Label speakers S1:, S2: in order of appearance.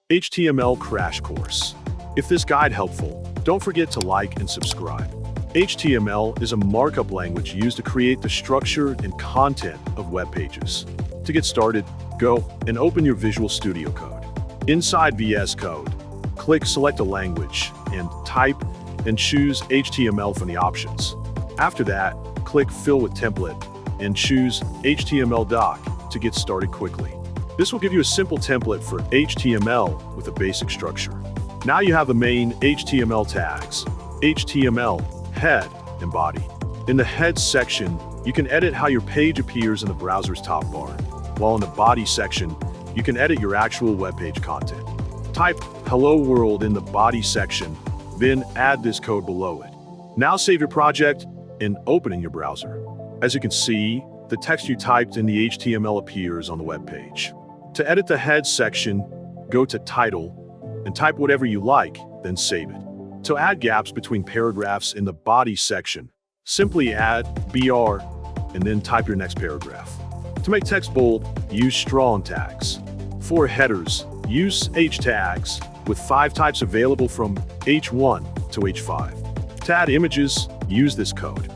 S1: HTML crash course. If this guide helpful, don't forget to like and subscribe. HTML is a markup language used to create the structure and content of web pages. To get started, go and open your Visual Studio Code. Inside VS Code, click Select a Language and type and choose HTML from the options. After that, click Fill with Template and choose HTML Doc to get started quickly. This will give you a simple template for HTML with a basic structure. Now you have the main HTML tags, HTML, head, and body. In the head section, you can edit how your page appears in the browser's top bar, while in the body section, you can edit your actual web page content. Type Hello World in the body section, then add this code below it. Now save your project and open in your browser. As you can see, the text you typed in the HTML appears on the web page. To edit the head section, go to Title and type whatever you like, then save it. To add gaps between paragraphs in the body section, simply add BR and then type your next paragraph. To make text bold, use strong tags. For headers, use H tags with 5 types available from H1 to H5. To add images, use this code.